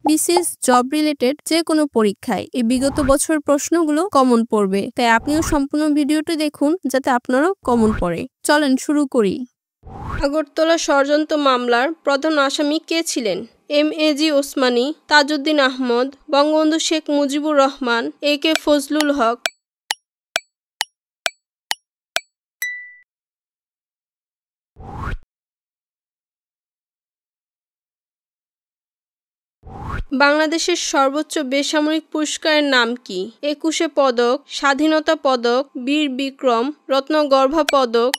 BCS job related যে কোনো পরীক্ষায় এই বিগত বছর প্রশ্নগুলো কমন পড়বে, তাই আপনিও সম্পূর্ণ ভিডিওটি দেখুন যাতে আপনারও কমন পড়ে। চলেন শুরু করি। আগরতলা ষড়যন্ত্র মামলার প্রধান আসামি কে ছিলেন? এম.এ.জি. ওসমানী, তাজউদ্দিন আহমদ, বঙ্গবন্ধু শেখ মুজিবুর রহমান, এ.কে. ফজলুল হক। বাংলাদেশের সর্বোচ্চ বেসামরিক পুরস্কারের নাম কি? ২১ পদক, স্বাধীনতা পদক, বীর বিক্রম, রত্নগর্ভা পদক।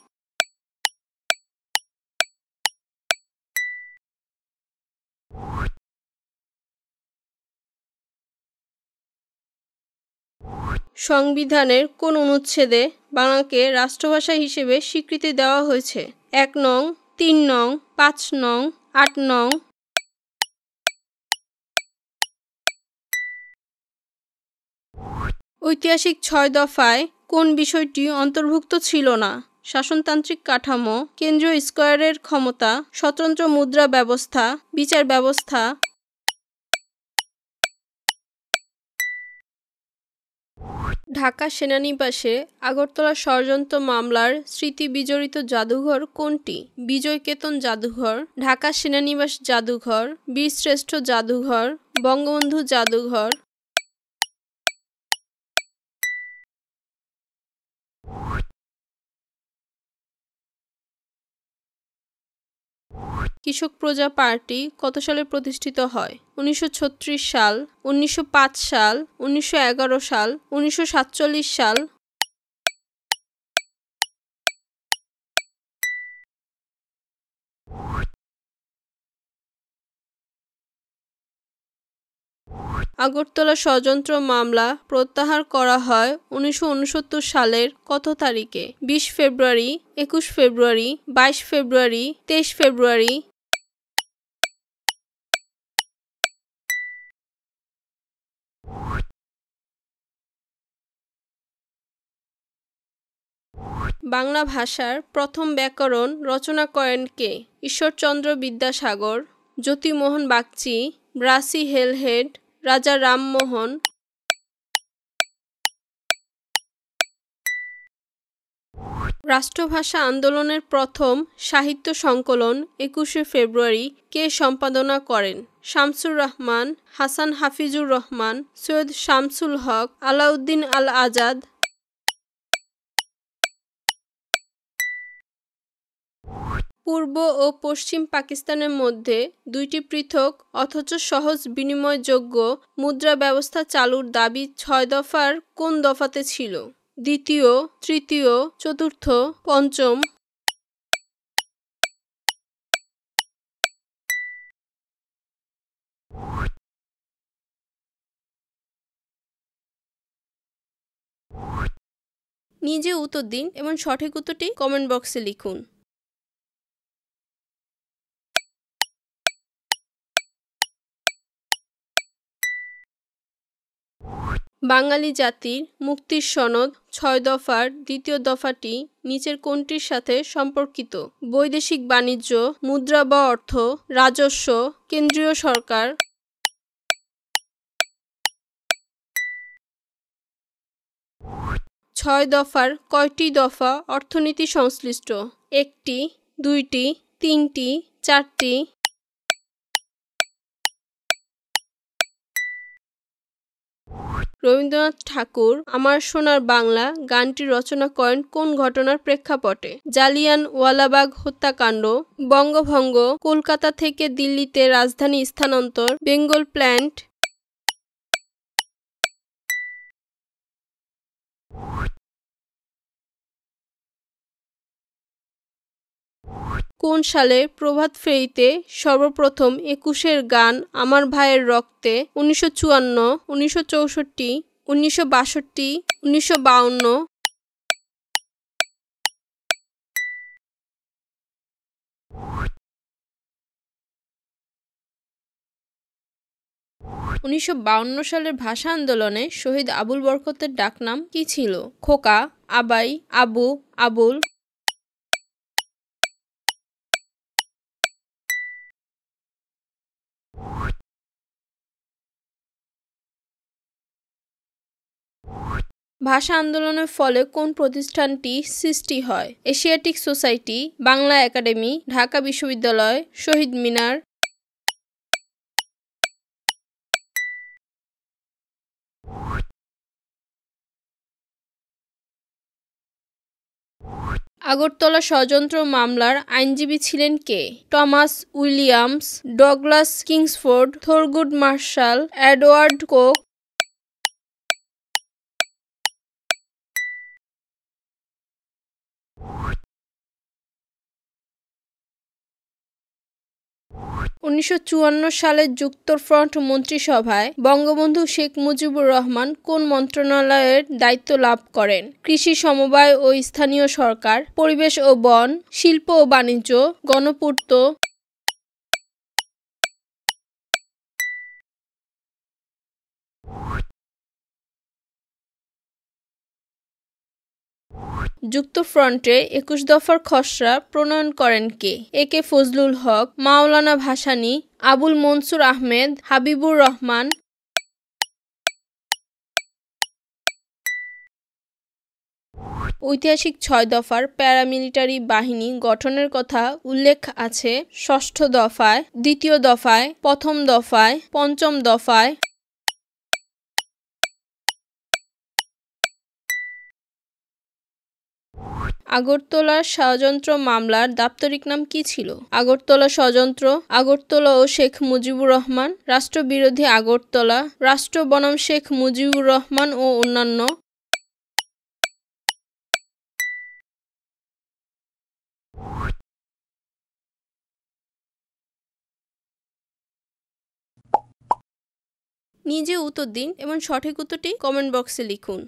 সংবিধানের কোন অনুচ্ছেদে বাংলাকে রাষ্ট্রভাষা হিসেবে স্বীকৃতি দেওয়া হয়েছে? ১ নং, ৩ নং, ৫ নং, ৮ নং। ঐতিহাসিক ৬ দফায় কোন বিষয়টি অন্তর্ভুক্ত ছিল না? শাসনতান্ত্রিক কাঠামো, কেন্দ্রীয় স্কয়ারের ক্ষমতা, স্বতন্ত্র মুদ্রা ব্যবস্থা, বিচার ব্যবস্থা। ঢাকা সেনানিবাসে আগরতলা ষড়যন্ত্র মামলার স্মৃতি বিজড়িত জাদুঘর কোনটি? বিজয় কেতন জাদুঘর, ঢাকা সেনানিবাস জাদুঘর, বীরশ্রেষ্ঠ জাদুঘর, বঙ্গবন্ধু জাদুঘর। কৃষক প্রজা পার্টি কত সালে প্রতিষ্ঠিত হয়? ১৯৩৬ সাল, ১৯০৫ সাল, ১৯১১ সাল, ১৯৪৭ সাল। আগরতলা ষড়যন্ত্র মামলা প্রত্যাহার করা হয় ১৯৬৯ সালের কত তারিখে? ২০ ফেব্রুয়ারি, ২১ ফেব্রুয়ারি, ২২ ফেব্রুয়ারি, ২৩ ফেব্রুয়ারি। বাংলা ভাষার প্রথম ব্যাকরণ রচনা করেন কে? ঈশ্বরচন্দ্র বিদ্যাসাগর, জ্যোতিমোহন বাগচি, ব্রাসি হেলহেড, রাজা রামমোহন। রাষ্ট্রভাষা আন্দোলনের প্রথম সাহিত্য সংকলন ২১ ফেব্রুয়ারি কে সম্পাদনা করেন? শামসুর রাহমান, হাসান হাফিজুর রহমান, সৈয়দ শামসুল হক, আলাউদ্দিন আল আজাদ। পূর্ব ও পশ্চিম পাকিস্তানের মধ্যে দুইটি পৃথক অথচ সহজ বিনিময়যোগ্য মুদ্রা ব্যবস্থা চালুর দাবি ৬ দফার কোন দফাতে ছিল? দ্বিতীয়, তৃতীয়, চতুর্থ, পঞ্চম। নিজে উত্তর দিন এবং সঠিক উত্তরটি কমেন্ট বক্সে লিখুন। বাঙালি জাতির মুক্তির সনদ ৬ দফার দ্বিতীয় দফাটি নিচের কোনটির সাথে সম্পর্কিত? বৈদেশিক বাণিজ্য, মুদ্রা বা অর্থ, রাজস্ব, কেন্দ্রীয় সরকার। ৬ দফার কয়টি দফা অর্থনীতি সংশ্লিষ্ট? ১টি, ২টি, ৩টি, ৪টি। রবীন্দ্রনাথ ঠাকুর আমার সোনার বাংলা গানটি রচনা করেন কোন ঘটনার প্রেক্ষাপটে? জালিয়ানওয়ালাবাগ হত্যাকাণ্ড, বঙ্গভঙ্গ, কলকাতা থেকে দিল্লিতে রাজধানী স্থানান্তর, বেঙ্গল প্ল্যান্ট। কোন সালে প্রভাত ফেরিতে সর্বপ্রথম ২১-এর গান আমার ভাইয়ের রক্তে? ১৯৫৪, ১৯৬৪, ১৯৬২, ১৯৫২। ১৯৫২ সালের ভাষা আন্দোলনে শহীদ আবুল বরকতের ডাকনাম কী ছিল? খোকা, আবাই, আবু, আবুল। ভাষা আন্দোলনের ফলে কোন প্রতিষ্ঠানটি সৃষ্টি হয়? Asiatic society, Bangla academy, Dhaka বিশ্ববিদ্যালয়, শহীদ মিনার। আগরতলা ষড়যন্ত্র মামলার আইনজীবী ছিলেন কে? Thomas Williams, Douglas Kingsford, Thurgood Marshall, Edward Coke. 1954 সালে যুক্তফ্রন্ট মন্ত্রিসভায় বঙ্গবন্ধু শেখ মুজিবুর রহমান কোন মন্ত্রণালয়ের দায়িত্ব লাভ করেন? কৃষি সমবায় ও স্থানীয় সরকার, পরিবেশ ও বন, শিল্প ও বাণিজ্য, গণপূর্ত। যুক্তফ্রন্টে 21 দফার খসড়া প্রণয়ন করেন কে? এ কে ফজলুল হক, মাওলানা ভাসানী, আবুল মনসুর আহমেদ, হাবিবুর রহমান। ঐতিহাসিক 6 দফার প্যারামিলিটারি বাহিনী গঠনের কথা উল্লেখ আছে ষষ্ঠ দফায়, দ্বিতীয় দফায়, প্রথম দফায়, পঞ্চম দফায়। আগরতলা ষড়যন্ত্র মামলার দাপ্তরিক নাম কী ছিল? আগরতলা ষড়যন্ত্র, আগরতলা ও শেখ মুজিবুর রহমান, রাষ্ট্রবিরোধী আগরতলা, রাষ্ট্র বনাম শেখ মুজিবুর রহমান ও অন্যান্য। নিজে উত্তর দিন এবং সঠিক উত্তরটি কমেন্ট বক্সে লিখুন।